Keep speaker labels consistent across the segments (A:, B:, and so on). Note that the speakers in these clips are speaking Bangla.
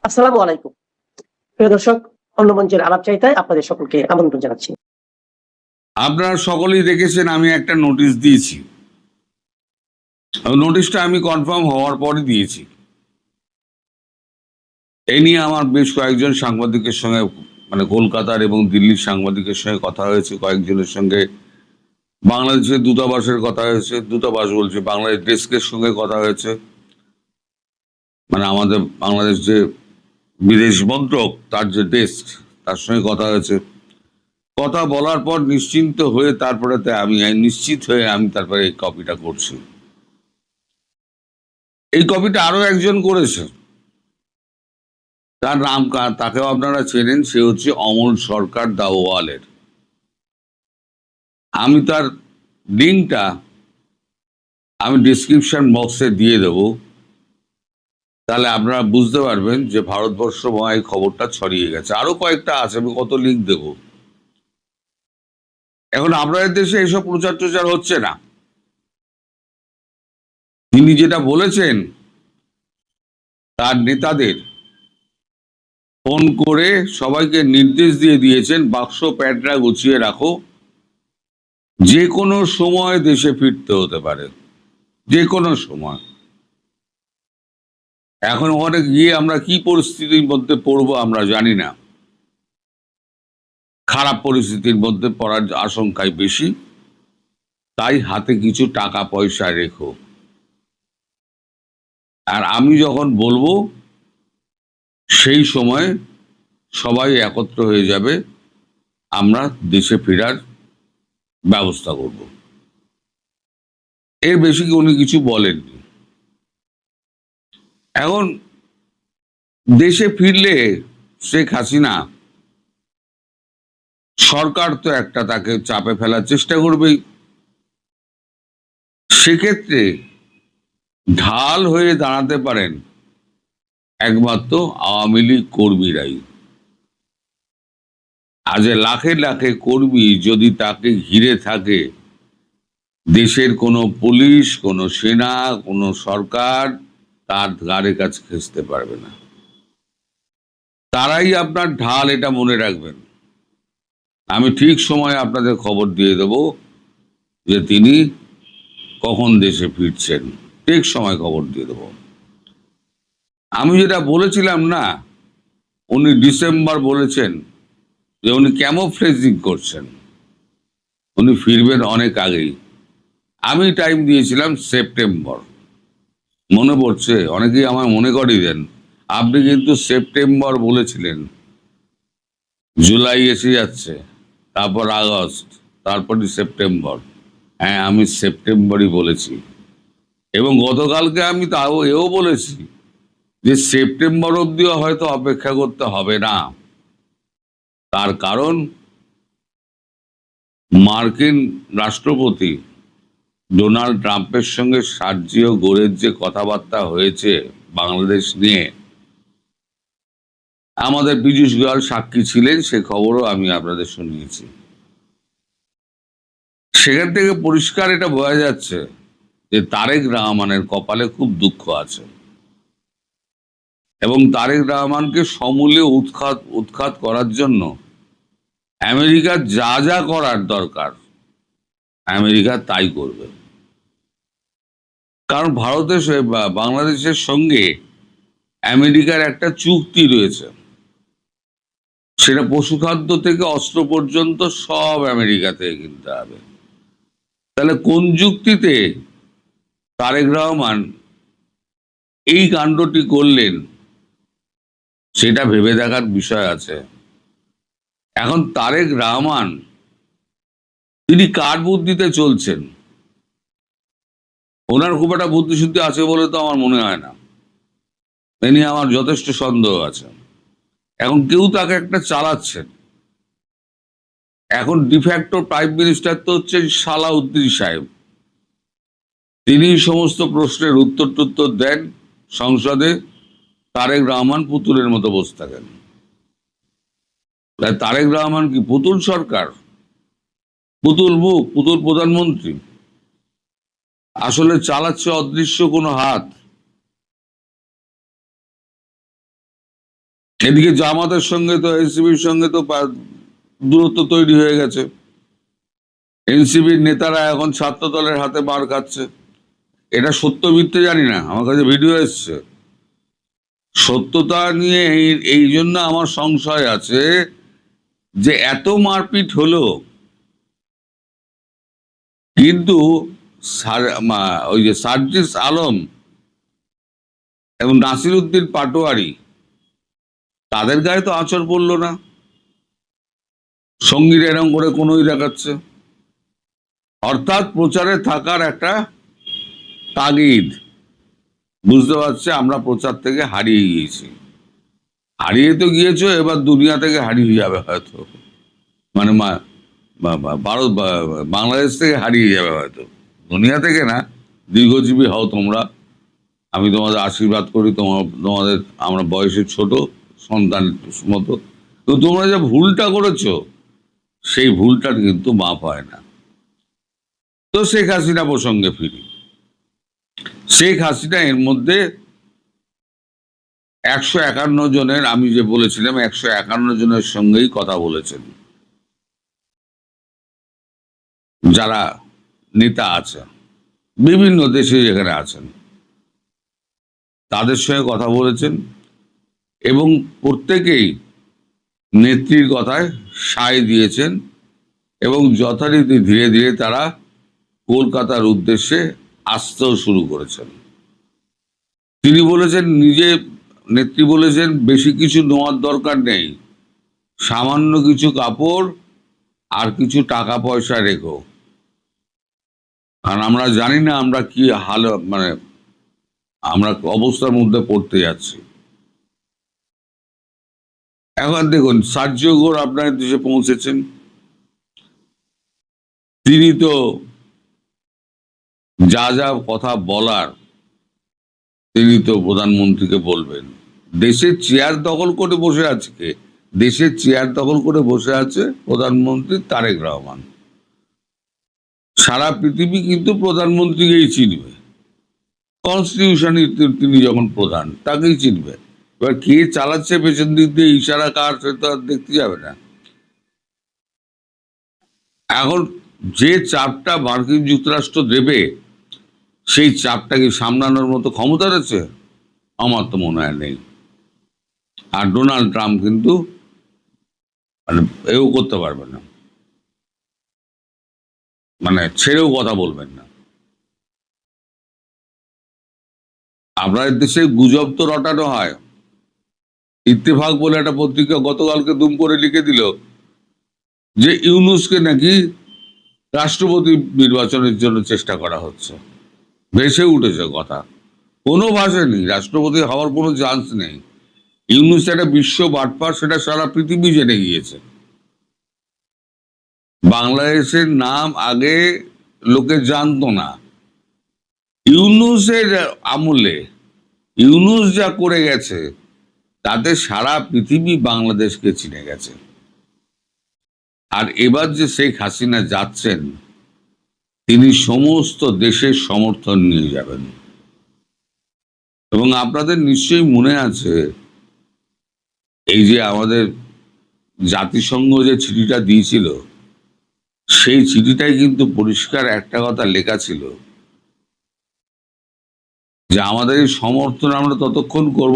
A: আসসালামু আলাইকুম। প্রিয় দর্শক, অন্য মঞ্চের আলাপচারিতায় আপনাদের সকলকে আমন্ত্রণ জানাচ্ছি।
B: আপনারা সকলেই দেখেছেন আমি একটা নোটিশ দিয়েছি। নোটিশটা আমি কনফার্ম হওয়ার পরই দিয়েছি। এই নিয়ে আমার বেশ কয়েকজন সাংবাদিকের সঙ্গে কলকাতার এবং দিল্লির সাংবাদিকের সঙ্গে কথা হয়েছে, কয়েকজনের সঙ্গে বাংলাদেশের দূতাবাসের কথা হয়েছে, দূতাবাস বলছে বাংলাদেশ ডেস্কের সঙ্গে কথা হয়েছে, আমাদের বাংলাদেশ যে বিদেশ মন্ত্রক তার যে ডেস্ক তার সঙ্গে কথা হয়েছে। কথা বলার পর নিশ্চিন্ত হয়ে তারপরে আমি নিশ্চিত হয়ে আমি তারপরে এই কপিটা করছি। এই কপিটা আরো একজন করেছে, তার নাম তাকেও আপনারা চেনেন, সে হচ্ছে অমল সরকার দাওয়ালের। আমি তার লিঙ্কটা আমি ডিসক্রিপশন বক্সে দিয়ে দেব, তাহলে আপনারা বুঝতে পারবেন যে ভারতবর্ষ এই খবরটা ছড়িয়ে গেছে। আরো কয়েকটা আছে, আমি কত লিঙ্ক দেব। এখন আপনাদের দেশে এইসব প্রচার টচার হচ্ছে না। তিনি যেটা বলেছেন তার নেতাদের ফোন করে সবাইকে নির্দেশ দিয়ে দিয়েছেন, বাক্স প্যাডরা গুছিয়ে রাখো, যে কোনো সময় দেশে ফিরতে হতে পারে, যে কোনো সময়। এখন ওখানে গিয়ে আমরা কি পরিস্থিতির মধ্যে পড়বো আমরা জানি না। খারাপ পরিস্থিতির মধ্যে পড়ার আশঙ্কাই বেশি, তাই হাতে কিছু টাকা পয়সা রেখো। আর আমি যখন বলবো সেই সময় সবাই একত্র হয়ে যাবে, আমরা দেশে ফেরার ব্যবস্থা করব। এর বেশি উনি কিছু বলেননি। এখন দেশে ফিরলে শেখ হাসিনা সরকার তো একটা তাকে চাপে ফেলার চেষ্টা করবেই। সেক্ষেত্রে ঢাল হয়ে দাঁড়াতে পারেন একমাত্র আওয়ামী লীগ কর্মীরাই। আজ লাখে লাখে কর্মী যদি তাকে ঘিরে থাকে, দেশের কোনো পুলিশ, কোনো সেনা, কোনো সরকার তার ঘাড়ে কাছে খেসতে পারবে না। তারাই আপনার ঢাল, এটা মনে রাখবেন। আমি ঠিক সময়ে আপনাদের খবর দিয়ে দেব যে তিনি কখন দেশে ফিরছেন, ঠিক সময় খবর দিয়ে দেব। আমি যেটা বলেছিলাম না, উনি ডিসেম্বর বলেছেন যে উনি ক্যামোফ্লেজিং করছেন, উনি ফিরবেন অনেক আগেই। আমি টাইম দিয়েছিলাম সেপ্টেম্বর, মনে পড়ছে? অনেকেই আমায় মনে করিয়ে দেন, আপনি কিন্তু সেপ্টেম্বর বলেছিলেন। জুলাই এসে যাচ্ছে, তারপর আগস্ট, তারপরে সেপ্টেম্বর। হ্যাঁ, আমি সেপ্টেম্বরই বলেছি। এবং গতকালকে আমি তাও এও বলেছি যে সেপ্টেম্বর অবধিও হয়তো অপেক্ষা করতে হবে না। তার কারণ মার্কিন রাষ্ট্রপতি ডোনাল্ড ট্রাম্পের সঙ্গে সার্জিও গোরের যে কথাবার্তা হয়েছে বাংলাদেশ নিয়ে, আমাদের পীযূষ গোয়াল সাক্ষী ছিলেন, সে খবরও আমি আপনাদের শুনিয়েছি। সেখান থেকে পরিষ্কার এটা বোঝা যাচ্ছে যে তারেক রহমানের কপালে খুব দুঃখ আছে, এবং তারেক রহমানকে সমূলে উৎখাত করার জন্য আমেরিকার যা যা করার দরকার আমেরিকা তাই করবে। কারণ বাংলাদেশের সঙ্গে আমেরিকার একটা চুক্তি রয়েছে, সেটা পশুখাদ্য থেকে অস্ত্র পর্যন্ত সব আমেরিকা থেকে কিনতে হবে। তাহলে কোন যুক্তিতে তারেক রহমান এই কাণ্ডটি করলেন সেটা ভেবে দেখার বিষয় আছে। এখন তারেক রহমান তিনি কার বুদ্ধিতে চলছেন? ওনার খুব একটা বুদ্ধিশুদ্ধি আছে বলে তো আমার মনে হয় না। এ নিয়ে আমার যথেষ্ট সন্দেহ আছে। এখন কেউ তাকে একটা চালাচ্ছেন। এখন ডিফ্যাক্টো প্রাইম মিনিস্টার তো হচ্ছে সালাউদ্দিন সাহেব। তিনি সমস্ত প্রশ্নের উত্তর দেন সংসদে, তারেক রহমান পুতুলের মতো বসে থাকেন। তাই তারেক রহমান কি পুতুল সরকার, পুতুল মুখ, পুতুল প্রধানমন্ত্রী? আসলে চালাচ্ছে অদৃশ্য কোনো হাত। এদিকে জামাতের সঙ্গে তো এনসিপির সঙ্গে তো দূরত্ব তৈরি হয়ে গেছে। এনসিপির নেতারা এখন ছাত্র দলের হাতে মার খাচ্ছে। এটা সত্য মিথ্যে জানি না, আমার কাছে ভিডিও এসছে। সত্যতা নিয়ে এই জন্য আমার সংশয় আছে যে এত মারপিট হলো, কিন্তু ওই যে সার্জিস আলম এবং নাসিরউদ্দিন পাটোয়ারি, তাদের গায়ে তো আঁচড় পড়লো না। সঙ্গীরা এরকম করে কোনোই দেখাচ্ছে, অর্থাৎ প্রচারে থাকার একটা তাগিদ। বুঝতে পারছে আমরা প্রচার থেকে হারিয়ে গিয়েছি। হারিয়ে তো গিয়েছো, এবার দুনিয়া থেকে হারিয়ে যাবে হয়তো, মানে ভারত বাংলাদেশ থেকে হারিয়ে যাবে হয়তো, দুনিয়া থেকে না। দীর্ঘজীবী হও তোমরা, আমি তোমাদের আশীর্বাদ করি। তোমাদের আমরা বয়সে ছোট সন্তান মতো, তো তোমরা যে ভুলটা করেছো সেই ভুলটা কিন্তু মাপ হয় না। তো শেখ হাসিনা প্রসঙ্গে ফিরি। শেখ হাসিনা এর মধ্যে 151 জনের, আমি যে বলেছিলাম 151 জনের সঙ্গেই কথা বলেছেন, যারা নেতা আছে বিভিন্ন দেশে যেখানে আছেন, তাদের সঙ্গে কথা বলেছেন এবং প্রত্যেকেই নেত্রীর কথায় সায় দিয়েছেন এবং যথারীতি ধীরে ধীরে তারা কলকাতার উদ্দেশ্যে আসতেও শুরু করেছেন। তিনি বলেছেন, নেত্রী বলেছেন, বেশি কিছু নেওয়ার দরকার নেই, সামান্য কিছু কাপড় আর কিছু টাকা পয়সা রেখো, কারণ আমরা জানি না আমরা কি মানে আমরা অবস্থার মধ্যে পড়তে যাচ্ছি। এখন দেখুন, সার্জিও ঘোষ আপনার দেশে পৌঁছেছেন। তিনি তো যা যা কথা বলার তিনি তো প্রধানমন্ত্রীকে বলবেন। দেশের চেয়ার দখল করে বসে আছে কে? দেশের চেয়ার দখল করে বসে আছে প্রধানমন্ত্রী তারেক রহমান। সারা পৃথিবী কিন্তু প্রধানমন্ত্রীকেই চিনবে, কনস্টিটিউশনে তিনি যখন প্রধান তাকেই চিনবে। এবার কে চালাচ্ছে পেছন দিক দিয়ে ইশারা কার, সেটা দেখতে যাবে না। এখন যে চাপটা মার্কিন যুক্তরাষ্ট্র দেবে, সেই চাপটাকে সামলানোর মতো ক্ষমতা রয়েছে? আমার তো মনে হয় নেই। আর ডোনাল্ড ট্রাম্প কিন্তু মানে এও করতে পারবে না, মানে ছেড়েও কথা বলবেন না। আপনাদের দেশে গুজব তো রটানো হয়। ইত্তেফাক বলে একটা পত্রিকা গতকালকে দুম করে লিখে দিল যে ইউনূসকে নাকি রাষ্ট্রপতি নির্বাচনের জন্য চেষ্টা করা হচ্ছে। ভেসে উঠেছে কথা, কোনো ভাষা নেই, রাষ্ট্রপতি হওয়ার কোনো চান্স নেই। ইউনূস একটা বিশ্ব বাটপার, সেটা সারা পৃথিবী জেনে গিয়েছে। বাংলাদেশের নাম আগে লোকে জানতো না। ইউনূসের আমলে ইউনূস যা করে গেছে, তাতে সারা পৃথিবী বাংলাদেশকে চিনে গেছে। আর এবার যে শেখ হাসিনা যাচ্ছেন, তিনি সমস্ত দেশের সমর্থন নিয়ে যাবেন। এবং আপনাদের নিশ্চয়ই মনে আছে, এই যে আমাদের জাতিসংঘ যে চিঠিটা দিয়েছিল, সেই চিঠিটাই কিন্তু পরিষ্কার একটা কথা লেখা ছিল যে আমাদের এই সমর্থন আমরা ততক্ষণ করব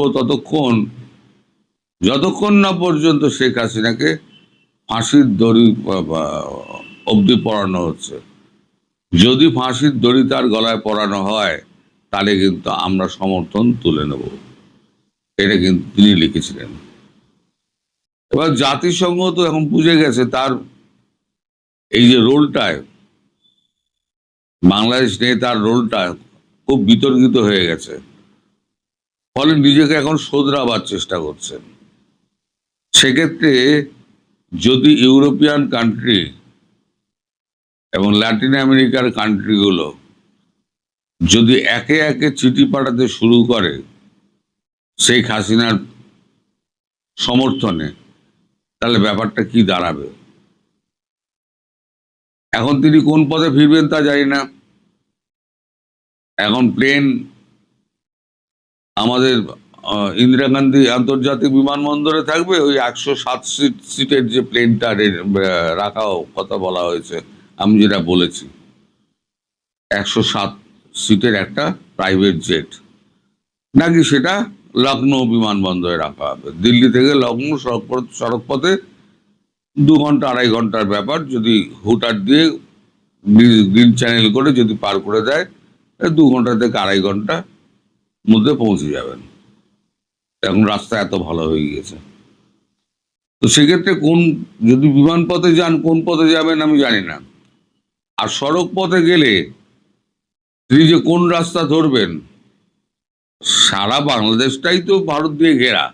B: যতক্ষণ না পর্যন্ত শেখ হাসিনাকে ফাঁসির দড়ি অবধি পড়ানো হচ্ছে। যদি ফাঁসির দড়ি তার গলায় পড়ানো হয়, তাহলে কিন্তু আমরা সমর্থন তুলে নেব। এটা কিন্তু তিনি লিখেছিলেন। এবার জাতিসংঘ তো এখন বুঝে গেছে তার এই যে রোলটায় বাংলাদেশ নিয়ে তার রোলটা খুব বিতর্কিত হয়ে গেছে, ফলে নিজেকে এখন শোধরাবার চেষ্টা করছেন। সেক্ষেত্রে যদি ইউরোপিয়ান কান্ট্রি এবং ল্যাটিন আমেরিকার কান্ট্রিগুলো যদি একে একে চিঠি পাঠাতে শুরু করে শেখ হাসিনার সমর্থনে, তাহলে ব্যাপারটা কি দাঁড়াবে? এখন তিনি কোন পথে ফিরবেন তা জানি না। এখন প্লেন আমাদের ইন্দিরা গান্ধী আন্তর্জাতিক বিমানবন্দরে থাকবে, ওই 107 সিটের যে প্লেনটা রাখা কথা বলা হয়েছে, আমি যেটা বলেছি 107 সিটের একটা প্রাইভেট জেট নাকি সেটা লখনৌ বিমানবন্দরে রাখা হবে। দিল্লি থেকে লখনৌ সড়কপথে 2 ঘন্টা 2.5 ঘন্টার ব্যাপার, যদি হুটার দিয়ে গ্রিন চ্যানেল করে যদি পার করে দেয় 2 ঘন্টা থেকে 2.5 ঘন্টা মধ্যে পৌঁছে যাবেন। এখন রাস্তা এত ভালো হয়ে গিয়েছে। তো সেক্ষেত্রে যদি বিমান পথে যান, কোন পথে যাবেন আমি জানি না। আর সড়ক পথে গেলে তিনি যে কোন রাস্তা ধরবেন, সারা বাংলাদেশটাই তো ভারত দিয়ে ঘেরা।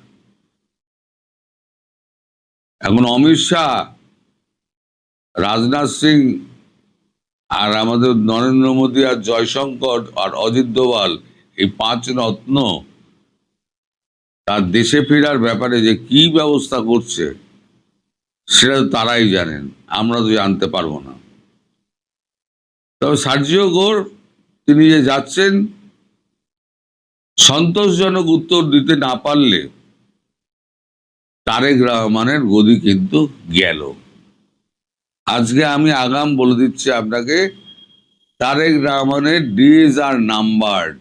B: এখন অমিত শাহ, রাজনাথ সিং আর আমাদের নরেন্দ্র মোদী আর জয়শঙ্কর আর অজিত দোভাল, এই 5 রত্ন তার দেশে ফেরার ব্যাপারে যে কি ব্যবস্থা করছে সেটা তো তারাই জানেন, আমরা তো জানতে পারবো না। তবে সার্জিও ঘোষ তিনি যে যাচ্ছেন, সন্তোষজনক উত্তর দিতে না পারলে তারেক রহমানের গদি কিন্তু গেল। আজকে আমি আগাম বলে দিচ্ছি আপনাকে, তারেক রহমানের ডেজ আর নাম্বারড।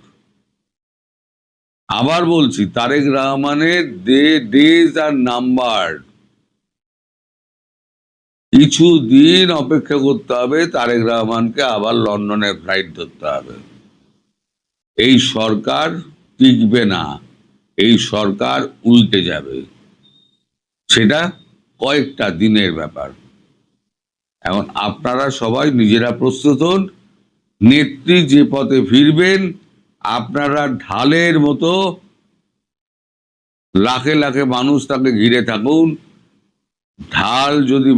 B: আবার বলছি, তারেক রহমানের ডেজ আর নাম্বারড। কিছু দিন অপেক্ষা করতে হবে, তারেক রহমানকে আবার লন্ডনের ফ্লাইট ধরতে হবে। এই সরকার টিকবে না, এই সরকার উল্টে যাবে, সেটা কয়েকটা দিনের ব্যাপার। এখন আপনারা সবাই নিজেরা প্রস্তুত হন। নেত্রী যে পথে ফিরবেন, আপনারা ঢালের মতো লাখে লাখে মানুষ তাকে ঘিরে থাকুন।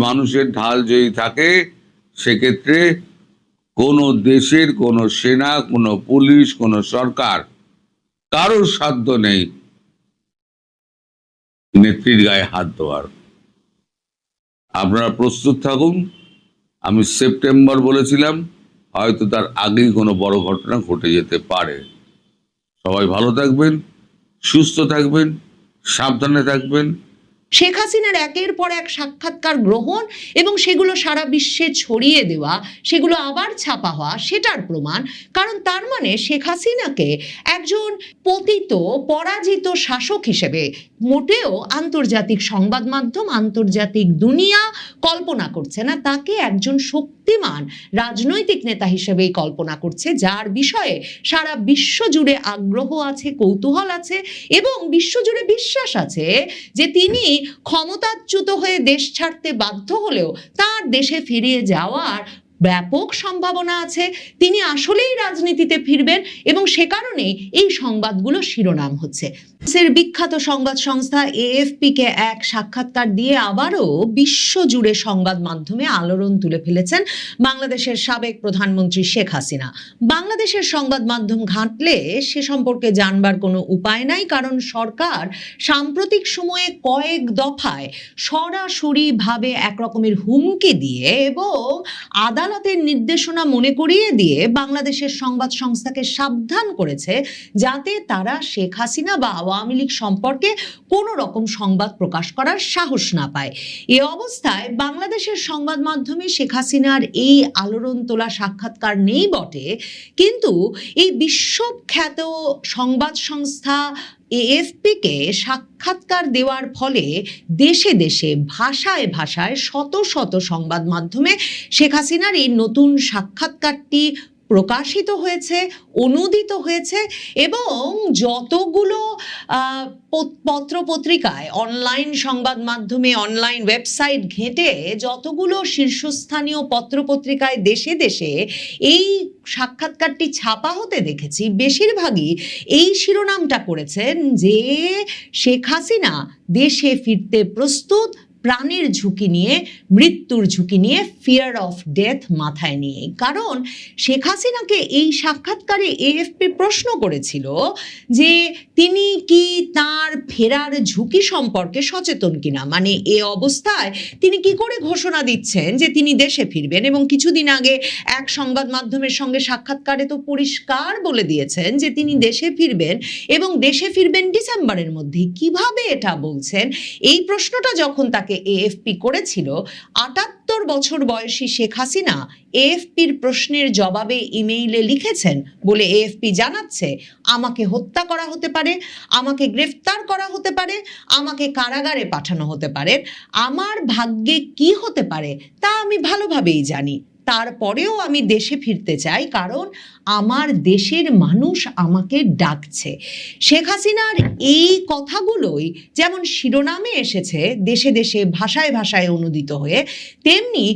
B: মানুষের ঢাল যদি থাকে, সেক্ষেত্রে কোনো দেশের কোনো সেনা, কোনো পুলিশ, কোনো সরকার, কারোর সাধ্য নেই নেত্রীর গায়ে হাত দেওয়ার। আপনারা প্রস্তুত থাকুন। আমি সেপ্টেম্বর বলেছিলাম, হয়তো তার আগেই কোনো বড় ঘটনা ঘটে যেতে পারে। সবাই ভালো থাকবেন, সুস্থ থাকবেন, সাবধানে থাকবেন।
C: শেখ হাসিনার একের পর এক সাক্ষাৎকার গ্রহণ এবং সেগুলো সারা বিশ্বে ছড়িয়ে দেওয়া, সেগুলো আবার ছাপা হওয়া, সেটার প্রমাণ। কারণ তার মানে শেখ হাসিনাকে একজন পতিত পরাজিত শাসক হিসেবে মোটেও আন্তর্জাতিক সংবাদ মাধ্যম, আন্তর্জাতিক দুনিয়া কল্পনা করছে না। তাকে একজন শক্তিমান রাজনৈতিক নেতা হিসেবেই কল্পনা করছে, যার বিষয়ে সারা বিশ্ব জুড়ে আগ্রহ আছে, কৌতূহল আছে এবং বিশ্বজুড়ে বিশ্বাস আছে যে তিনি ক্ষমতাচ্যুত হয়ে দেশ ছাড়তে বাধ্য হলেও তার দেশে ফিরে যাওয়ার ব্যাপক সম্ভাবনা আছে। তিনি আসলেই রাজনীতিতে ফিরবেন এবং সে কারণেই এই সংবাদগুলো শিরোনাম হচ্ছে। বিখ্যাত সংবাদ সংস্থা এএফপি কে এক সাক্ষাৎকার দিয়ে আবারও বিশ্বজুড়ে সংবাদ মাধ্যমে আলোড়ন তুলে ফেলেছেন বাংলাদেশের সাবেক প্রধানমন্ত্রী শেখ হাসিনা। বাংলাদেশের সংবাদ মাধ্যম ঘাঁটলে সে সম্পর্কে জানবার কোনো উপায় নাই, কারণ সরকার সাম্প্রতিক সময়ে কয়েক দফায় সরাসরি ভাবে একরকমের হুমকি দিয়ে এবং আদালতের নির্দেশনা মনে করিয়ে দিয়ে বাংলাদেশের সংবাদ সংস্থাকে সাবধান করেছে, যাতে তারা শেখ হাসিনা বা আওয়ামী লীগ সম্পর্কে কোনো রকম সংবাদ প্রকাশ করার সাহস না পায়। এ অবস্থায় বাংলাদেশের সংবাদ মাধ্যমে শেখ হাসিনার এই আলোড়ন তোলা সাক্ষাৎকার নেই বটে, কিন্তু এই বিশ্বখ্যাত সংবাদ সংস্থা এএফপি কে সাক্ষাৎকার দেওয়ার ফলে দেশে দেশে ভাষায় ভাষায় শত শত সংবাদ মাধ্যমে শেখ হাসিনার এই নতুন সাক্ষাৎকারটি প্রকাশিত হয়েছে, অনুদিত হয়েছে এবং যতগুলো পত্রপত্রিকায়, অনলাইন সংবাদ মাধ্যমে, অনলাইন ওয়েবসাইট ঘেঁটে যতগুলো শীর্ষস্থানীয় পত্রপত্রিকায় দেশে দেশে এই সাক্ষাৎকারটি ছাপা হতে দেখেছি, বেশিরভাগই এই শিরোনামটা করেছেন যে শেখ হাসিনা দেশে ফিরতে প্রস্তুত, প্রাণের ঝুঁকি নিয়ে, মৃত্যুর ঝুঁকি নিয়ে, ফিয়ার অফ ডেথ মাথায় নিয়ে। কারণ শেখ হাসিনাকে এই সাক্ষাৎকারে এএফপি প্রশ্ন করেছিল যে তিনি কি তার ফেরার ঝুঁকি সম্পর্কে সচেতন কিনা, মানে এ অবস্থায় তিনি কি করে ঘোষণা দিচ্ছেন যে তিনি দেশে ফিরবেন, এবং কিছুদিন আগে এক সংবাদ মাধ্যমের সঙ্গে সাক্ষাৎকারে তো পরিষ্কার বলে দিয়েছেন যে তিনি দেশে ফিরবেন এবং দেশে ফিরবেন ডিসেম্বরের মধ্যে। কিভাবে এটা বলছেন? এই প্রশ্নটা যখন তাকে এএফপি করেছিল, ৭৮ বছর বয়সী শেখ হাসিনা এএফপির প্রশ্নের জবাবে ইমেইলে লিখেছেন বলে এএফপি জানাচ্ছে, আমাকে হত্যা করা হতে পারে, আমাকে গ্রেফতার করা হতে পারে, আমাকে কারাগারে পাঠানো হতে পারে, আমার ভাগ্যে কি হতে পারে তা আমি ভালোভাবেই জানি। তারপরেও আমি দেশে ফিরতে চাই কারণ আমার দেশের মানুষ আমাকে ডাকছে। শেখ হাসিনার এই কথাগুলোই যেমন শিরোনামে এসেছে দেশে দেশে, ভাষায় ভাষায় অনুদিত হয়ে, তেমনি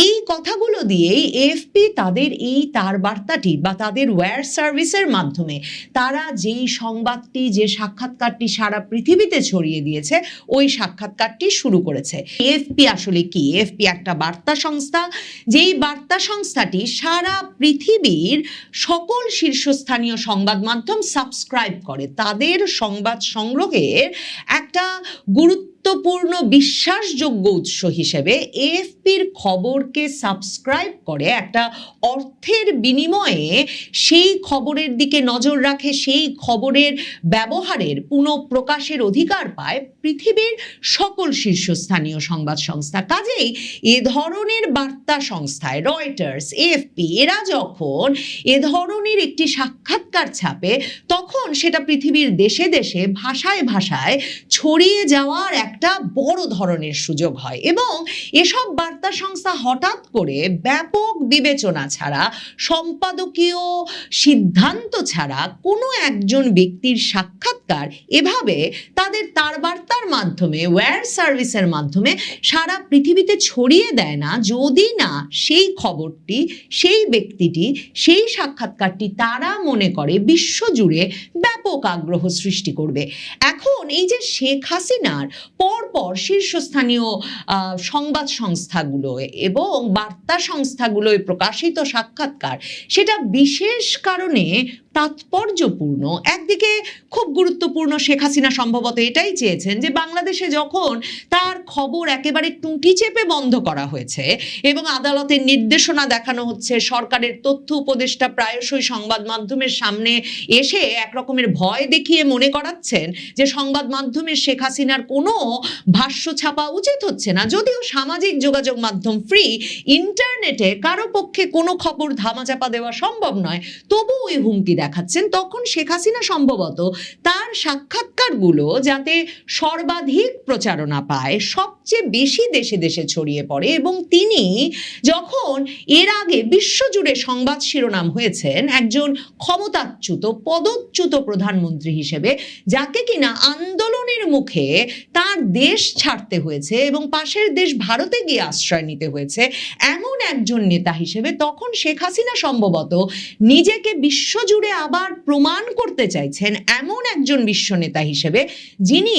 C: এই কথাগুলো দিয়েই এএফপি তাদের এই তার বার্তাটি বা তাদের ওয়্যার সার্ভিসের মাধ্যমে তারা যেই সংবাদটি, যে সাক্ষাৎকারটি সারা পৃথিবীতে ছড়িয়ে দিয়েছে, ওই সাক্ষাৎকারটি শুরু করেছে। এএফপি আসলে কি? এএফপি একটা বার্তা সংস্থা, যেই বার্তা সংস্থাটি সারা পৃথিবীর সকল শীর্ষস্থানীয় সংবাদ মাধ্যম সাবস্ক্রাইব করে। তাদের সংবাদ সংগ্রহের একটা গুরুত্বপূর্ণ বিশ্বাসযোগ্য উৎস হিসেবে এএফপির খবরকে সাবস্ক্রাইব করে, একটা অর্থের বিনিময়ে সেই খবরের দিকে নজর রাখে, সেই খবরের ব্যবহারের পুনঃপ্রকাশের অধিকার পায় পৃথিবীর সকল শীর্ষস্থানীয় সংবাদ সংস্থা। কাজেই এ ধরনের বার্তা সংস্থায় রয়টার্স, এএফপি, এরা যখন এ ধরনের একটি সাক্ষাৎকার ছাপে, তখন সেটা পৃথিবীর দেশে দেশে, ভাষায় ভাষায় ছড়িয়ে যাওয়ার একটা বড় ধরনের সুযোগ হয়। এবং এসব বার্তা সংস্থা হঠাৎ করে ব্যাপক বিবেচনা ছাড়া, সম্পাদকীয় সিদ্ধান্ত ছাড়া কোনো একজন ব্যক্তির সাক্ষাৎকার এভাবে তাদের তার বার্তার মাধ্যমে, ওয়্যার সার্ভিসের মাধ্যমে সারা পৃথিবীতে ছড়িয়ে দেয় না, যদি না সেই খবরটি, সেই ব্যক্তিটি, সেই সাক্ষাৎকারটি তারা মনে করে বিশ্বজুড়ে ব্যাপক আগ্রহ সৃষ্টি করবে। এখন এই যে শেখ হাসিনার পরপর শীর্ষস্থানীয় সংবাদ সংস্থাগুলো এবং বার্তা সংস্থাগুলোয় প্রকাশিত সাক্ষাৎকার, সেটা বিশেষ কারণে তাৎপর্যপূর্ণ। একদিকে খুব গুরুত্বপূর্ণ, শেখ হাসিনা সম্ভবত এটাই চেয়েছেন যে বাংলাদেশে যখন তার খবর একেবারে টুঁটি চেপে বন্ধ করা হয়েছে এবং আদালতের নির্দেশনা দেখানো হচ্ছে, সরকারের তথ্য উপদেষ্টা প্রায়শই সংবাদ মাধ্যমের সামনে এসে একরকমের ভয় দেখিয়ে মনে করাচ্ছেন যে সংবাদ মাধ্যমের শেখ হাসিনার কোনো ভাষ্য ছাপা উচিত হচ্ছে না, যদিও সামাজিক যোগাযোগ মাধ্যম ফ্রি, ইন্টারনেটে কারো পক্ষে কোনো খবর ধামাচাপা দেওয়া সম্ভব নয়, তবু ওই হুমকি দেখাচ্ছেন। তখন শেখ হাসিনা সম্ভবত তার সাক্ষাৎকারগুলো যাতে সর্বাধিক প্রচারণা পায়, সবচেয়ে বেশি দেশে দেশে ছড়িয়ে পড়ে, এবং তিনি যখন এর আগে বিশ্বজুড়ে সংবাদ শিরোনাম হয়েছেন একজন ক্ষমতাচ্যুত, পদচ্যুত প্রধানমন্ত্রী হিসেবে, যাকে কিনা আন্দোলনের মুখে তার দেশ ছাড়তে হয়েছে এবং পাশের দেশ ভারতে গিয়ে আশ্রয় নিতে হয়েছে, এমন একজন নেতা হিসেবে তখন শেখ হাসিনা সম্ভবত নিজেকে বিশ্বজুড়ে আবার প্রমাণ করতে চাইছেন এমন একজন বিশ্ব নেতা হিসেবে, যিনি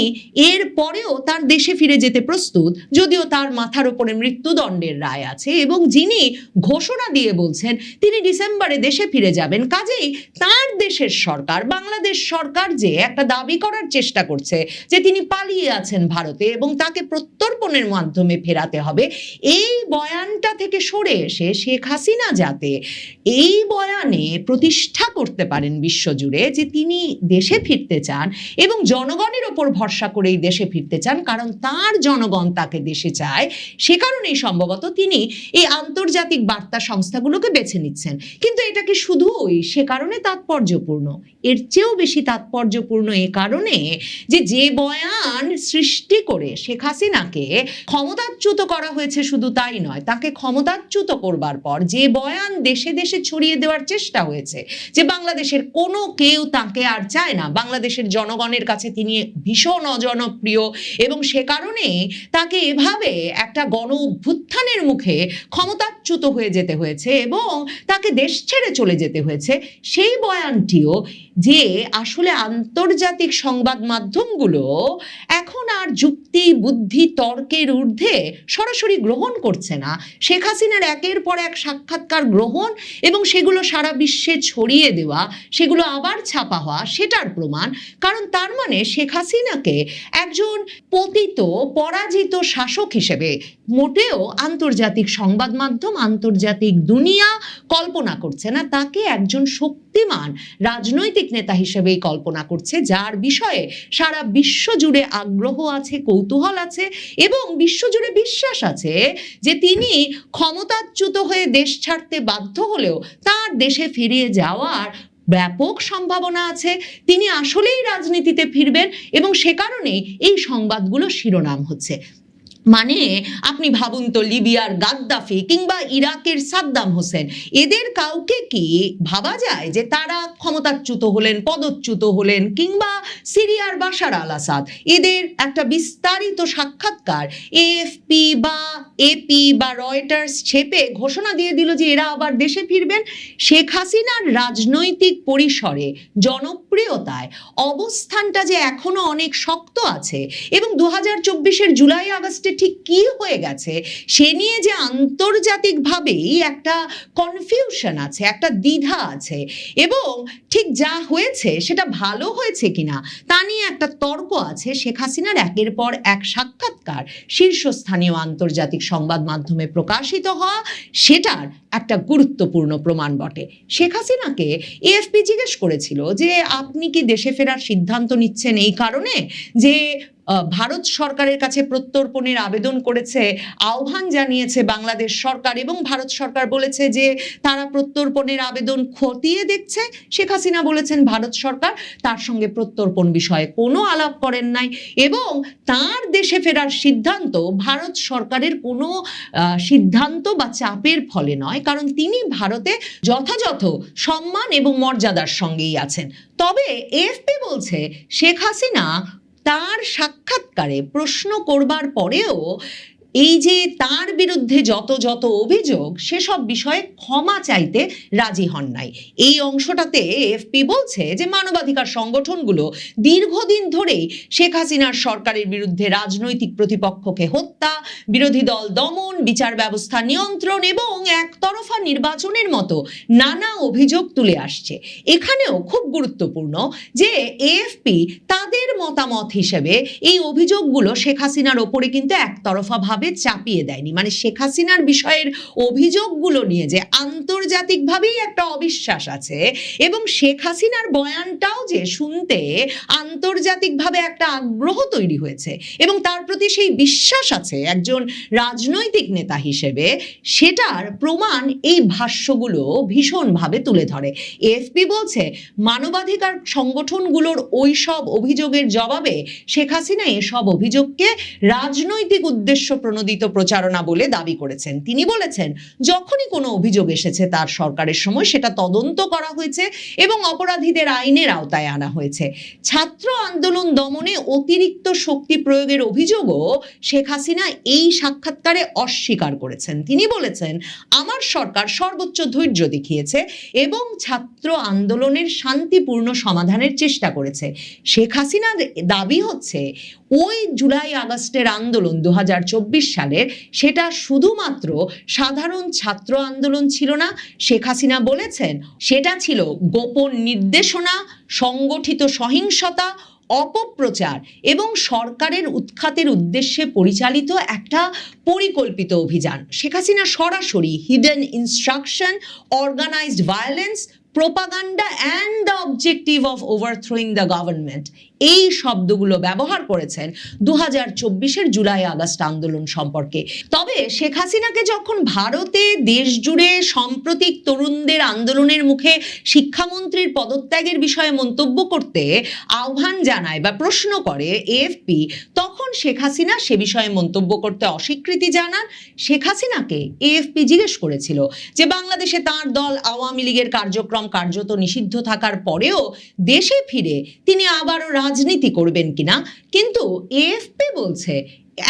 C: এর পরেও তার দেশে ফিরে যেতে প্রস্তুত, যদিও তার মাথার উপরে মৃত্যুদণ্ডের রায় আছে, এবং যিনি ঘোষণা দিয়ে বলছেন তিনি ডিসেম্বরে দেশে ফিরে যাবেন। কাজেই তার দেশের সরকার, বাংলাদেশ সরকার, যে একটা দাবি করার চেষ্টা করছে যে তিনি পালিয়ে আছেন ভারতে এবং তাকে প্রত্যর্পণের মাধ্যমে ফেরাতে হবে, এই বয়ানটা থেকে সরে এসে শেখ হাসিনা যাতে এই বয়ানে প্রতিষ্ঠা করতে পারেন বিশ্বজুড়ে যে তিনি দেশে ফিরতে চান এবং জনগণের ওপর ভরসা করেই দেশে ফিরতে চান, কারণ তার জনগণ তাকে দেশে চায়, সে কারণেই সম্ভবত তিনি এই আন্তর্জাতিক বার্তা সংস্থাগুলোকে বেছে নিচ্ছেন। কিন্তু এটা কি শুধুই সে কারণে তাৎপর্যপূর্ণ? এর চেয়েও বেশি তাৎপর্যপূর্ণ এ কারণে যে যে বয়ান সৃষ্টি করে শেখ হাসিনাকে ক্ষমতাচ্যুত করা হয়েছে, শুধু তাই নয়, তাকে ক্ষমতাচ্যুত করবার পর যে বয়ান দেশে দেশে ছড়িয়ে দেওয়ার চেষ্টা হয়েছে যে বাংলাদেশ বাংলাদেশের কোনো কেউ তাকে আর চায় না। বাংলাদেশের জনগণের কাছে তিনি ভীষণ অজনপ্রিয় এবং সে কারণে তাকে এভাবে একটা গণ অভ্যুত্থানের মুখে ক্ষমতাচ্যুত হয়ে যেতে হয়েছে এবং তাকে দেশ ছেড়ে চলে যেতে হয়েছে। সেই বয়ানটিও যে আসলে আন্তর্জাতিক সংবাদ মাধ্যমগুলো এখন আর যুক্তি বুদ্ধি তর্কের ঊর্ধ্বে সরাসরি গ্রহণ করছে না। শেখ হাসিনার একের পর এক সাক্ষাৎকার গ্রহণ এবং সেগুলো সারা বিশ্বে ছড়িয়ে দেওয়া, সেগুলো আবার ছাপা হওয়া, সেটার প্রমাণ। কারণ তার মানে শেখ হাসিনাকে একজন পতিত পরাজিত শাসক হিসেবে মোটেও আন্তর্জাতিক সংবাদ মাধ্যম, আন্তর্জাতিক দুনিয়া কল্পনা করছে না। তাকে একজন শক্তিমান রাজনৈতিক নেতা হিসেবেই কল্পনা করছে, যার বিষয়ে সারা বিশ্ব জুড়ে আগ্রহ আছে, কৌতূহল আছে এবং বিশ্বজুড়ে বিশ্বাস আছে যে তিনি ক্ষমতাচ্যুত হয়ে দেশ ছাড়তে বাধ্য হলেও তার দেশে ফিরে যাওয়ার ব্যাপক সম্ভাবনা আছে। তিনি আসলেই রাজনীতিতে ফিরবেন এবং সে কারণেই এই সংবাদগুলো শিরোনাম হচ্ছে। মানে আপনি ভাবুন তো, লিবিয়ার গাদ্দাফি কিংবা ইরাকের সাদ্দাম হোসেন, এদের কাউকে কি ভাবা যায় যে তারা ক্ষমতাচ্যুত হলেন, পদচ্যুত হলেন, কিংবা সিরিয়ার বাশার আল আসাদ, এদের একটা বিস্তারিত সাক্ষাৎকার এএফপি বা এপি বা রয়টার্স ছেপে ঘোষণা দিয়ে দিল যে এরা আবার দেশে ফিরবেন? শেখ হাসিনার রাজনৈতিক পরিসরে জনপ্রিয়তায় অবস্থানটা যে এখনো অনেক শক্ত আছে এবং 2024-এর জুলাই আগস্টে ঠিক কি হয়ে গেছে সে নিয়ে যে আন্তর্জাতিকভাবেই একটা কনফিউশন আছে, একটা দ্বিধা আছে এবং ঠিক যা হয়েছে সেটা ভালো হয়েছে কিনা তা নিয়ে একটা তর্ক আছে। শেখ হাসিনার একের পর এক সাক্ষাৎকার শীর্ষস্থানীয় আন্তর্জাতিক সংবাদ মাধ্যমে প্রকাশিত হওয়া সেটার একটা গুরুত্বপূর্ণ প্রমাণ বটে। শেখ হাসিনাকে এএফপি জিজ্ঞেস করেছিল যে আপনি কি দেশে ফেরার সিদ্ধান্ত নিচ্ছেন এই কারণে যে ভারত সরকারের কাছে প্রত্যর্পণের আবেদন করেছে, আহ্বান জানিয়েছে বাংলাদেশ সরকার এবং ভারত সরকার বলেছে যে তারা প্রত্যর্পণের আবেদন খতিয়ে দেখছে। শেখ হাসিনা বলেছেন ভারত সরকার তার সঙ্গে প্রত্যর্পণ বিষয়ে কোনো আলাপ করেন নাই এবং তার দেশে ফেরার সিদ্ধান্ত ভারত সরকারের কোনো সিদ্ধান্ত বা চাপের ফলে নয়, কারণ তিনি ভারতে যথাযথ সম্মান এবং মর্যাদার সঙ্গেই আছেন। তবে এএফপি বলছে শেখ হাসিনা তার সাক্ষাৎকারে প্রশ্ন করবার পরেও এই যে তার বিরুদ্ধে যত অভিযোগ সেসব বিষয়ে ক্ষমা চাইতে রাজি হন নাই। এই অংশটাতে এএফপি বলছে যে মানবাধিকার সংগঠনগুলো দীর্ঘদিন ধরেই শেখ হাসিনার সরকারের বিরুদ্ধে রাজনৈতিক প্রতিপক্ষকে হত্যা, বিরোধী দল দমন, বিচার ব্যবস্থা নিয়ন্ত্রণ এবং একতরফা নির্বাচনের মতো নানা অভিযোগ তুলে আসছে। এখানেও খুব গুরুত্বপূর্ণ যে এএফপি তাদের মতামত হিসেবে এই অভিযোগগুলো শেখ হাসিনার ওপরে কিন্তু একতরফা ভাবে চাপিয়ে দেয়নি। মানে শেখ হাসিনার বিষয়ের অভিযোগগুলো নিয়ে যে আন্তর্জাতিকভাবেই একটা অবিশ্বাস আছে এবং শেখ হাসিনার বয়ানটাও যে শুনতে আন্তর্জাতিকভাবে একটা আগ্রহ তৈরি হয়েছে এবং তার প্রতি সেই বিশ্বাস আছে একজন রাজনৈতিক নেতা হিসেবে, সেটার প্রমাণ এই ভাষ্যগুলো ভীষণভাবে তুলে ধরে। এএফপি বলছে মানবাধিকার সংগঠনগুলোর ওই সব অভিযোগের জবাবে শেখ হাসিনা এসব অভিযোগকে রাজনৈতিক উদ্দেশ্য প্রণোদিত প্রচারণা বলে দাবি করেছেন। তিনি বলেছেন যখনই কোনো অভিযোগ এসেছে তার সরকারের সময় সেটা তদন্ত করা হয়েছে এবং অপরাধীদের আইনের আওতায় আনা হয়েছে। ছাত্র আন্দোলন দমনে অতিরিক্ত শক্তি প্রয়োগের অভিযোগও শেখ হাসিনা এই সাক্ষাৎকারে অস্বীকার করেছেন। তিনি বলেছেন আমার সরকার সর্বোচ্চ ধৈর্য দেখিয়েছে এবং ছাত্র আন্দোলনের শান্তিপূর্ণ সমাধানের চেষ্টা করেছে। শেখ হাসিনার দাবি হচ্ছে ওই জুলাই আগস্টের আন্দোলন 2024 সালের সেটা শুধুমাত্র সাধারণ ছাত্র আন্দোলন ছিল না। শেখ হাসিনা বলেছেন সেটা ছিল গোপন নির্দেশনা, সংগঠিত সহিংসতা, অপপ্রচার এবং সরকারের উৎখাতের উদ্দেশ্যে পরিচালিত একটা পরিকল্পিত অভিযান। শেখ হাসিনা সরাসরি hidden instruction, organised violence, propaganda and the objective of overthrowing the government এই শব্দগুলো ব্যবহার করেছেন 2024-এর জুলাই আগস্ট আন্দোলন সম্পর্কে। তবে শেখ হাসিনাকে যখন ভারতে দেশ জুড়ে সাম্প্রতিক তরুণদের আন্দোলনের মুখে শিক্ষামন্ত্রীর পদত্যাগের বিষয়ে মন্তব্য করতে আহ্বান জানায় বা প্রশ্ন করে এএফপি, তখন শেখ হাসিনা সে বিষয়ে মন্তব্য করতে অস্বীকৃতি জানান। শেখ হাসিনাকে এএফপি জিজ্ঞেস করেছিল যে বাংলাদেশে তার দল আওয়ামী লীগের কার্যক্রম কার্যত নিষিদ্ধ থাকার পরেও দেশে ফিরে তিনি আবারও রাজনীতি করবেন কিনা, কিন্তু এএফপি বলছে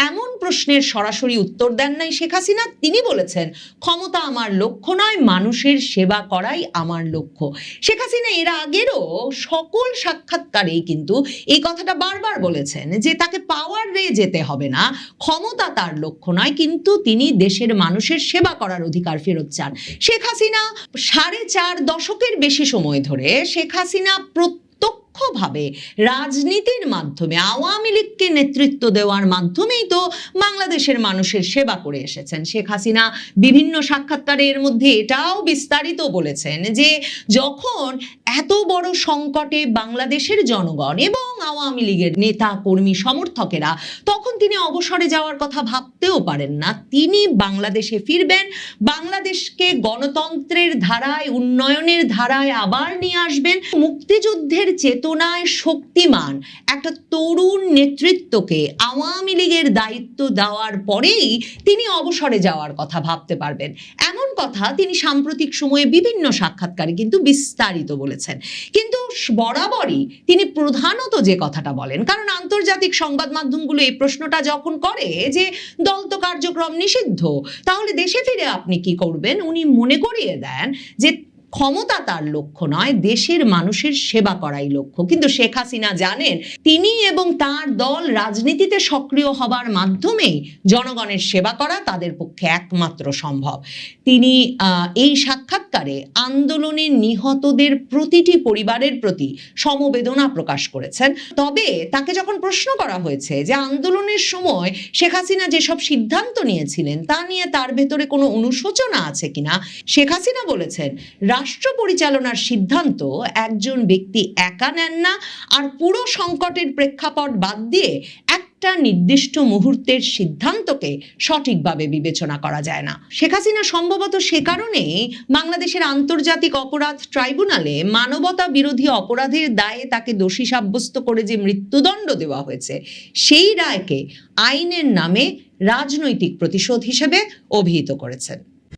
C: এমন প্রশ্নের সরাসরি উত্তর দেন নাই শেখ হাসিনা। তিনি বলেছেন ক্ষমতা আমার লক্ষ্য নয়, মানুষের সেবা করাই আমার লক্ষ্য। শেখ হাসিনা এর আগেরও সকল সাক্ষাৎকারেই কিন্তু এই কথাটা বারবার বলেছেন যে তাকে পাওয়ারে যেতে হবে না, ক্ষমতা তার লক্ষ্য নয়, কিন্তু তিনি দেশের মানুষের সেবা করার অধিকার ফেরত চান। শেখ হাসিনা 4.5 দশকের বেশি সময় ধরে শেখ হাসিনা প্রত্যক্ষভাবে রাজনীতির মাধ্যমে আওয়ামী লীগকে নেতৃত্ব দেওয়ার মাধ্যমেই তো বাংলাদেশের মানুষের সেবা করে এসেছেন। শেখ হাসিনা বিভিন্ন সাক্ষাৎকারে এর মধ্যে এটাও বিস্তারিত বলেছেন যে যখন এত বড় সংকটে বাংলাদেশের জনগণ এবং আওয়ামী লীগের নেতা কর্মী সমর্থকেরা, তখন তিনি অবসরে যাওয়ার কথা ভাবতেও পারেন না। তিনি বাংলাদেশে ফিরবেন, বাংলাদেশকে গণতন্ত্রের ধারায় উন্নয়নের ধারায় আবার নিয়ে আসবেন। মুক্তিযুদ্ধের চেতনায় শক্তিমান একটা তরুণ নেতৃত্বকে আওয়ামী লীগের দায়িত্ব দেওয়ার পরেই তিনি অবসরে যাওয়ার কথা ভাবতে পারবেন, এমন কথা তিনি সাম্প্রতিক সময়ে বিভিন্ন সাক্ষাৎকারে কিন্তু বিস্তারিত বলেছেন। কিন্তু বরাবরই তিনি প্রধানত যে কথাটা বলেন, কারণ আন্তর্জাতিক সংবাদ মাধ্যমগুলো এই প্রশ্নটা যখন করে যে দল তো কার্যক্রম নিষিদ্ধ, তাহলে দেশে ফিরে আপনি কি করবেন, উনি মনে করিয়ে দেন যে ক্ষমতা তার লক্ষ্য নয়, দেশের মানুষের সেবা করাই লক্ষ্য। কিন্তু শেখ হাসিনা জানেন তিনি এবং তার দল রাজনীতিতে সক্রিয় হবার মাধ্যমেই জনগণের সেবা করা তাদের পক্ষে একমাত্র সম্ভব। তিনি এই সাক্ষাৎকারে আন্দোলনে নিহতদের প্রতিটি পরিবারের প্রতি সমবেদনা প্রকাশ করেছেন। তবে তাকে যখন প্রশ্ন করা হয়েছে যে আন্দোলনের সময় শেখ হাসিনা যেসব সিদ্ধান্ত নিয়েছিলেন তা নিয়ে তার ভেতরে কোনো অনুশোচনা আছে কিনা, শেখ হাসিনা বলেছেন রাষ্ট্র পরিচালনার সিদ্ধান্ত একজন ব্যক্তি একা নেন না, আর পুরো সংকটের প্রেক্ষাপট বাদ দিয়ে একটা নির্দিষ্ট মুহূর্তের সিদ্ধান্তকে সঠিকভাবে বিবেচনা করা যায় না। শেখ হাসিনা সম্ভবত সে কারণেই বাংলাদেশের আন্তর্জাতিক অপরাধ ট্রাইব্যুনালে মানবতা বিরোধী অপরাধের দায়ে তাকে দোষী সাব্যস্ত করে যে মৃত্যুদণ্ড দেওয়া হয়েছে, সেই রায়কে আইনের নামে রাজনৈতিক প্রতিশোধ হিসেবে অভিহিত করেছেন।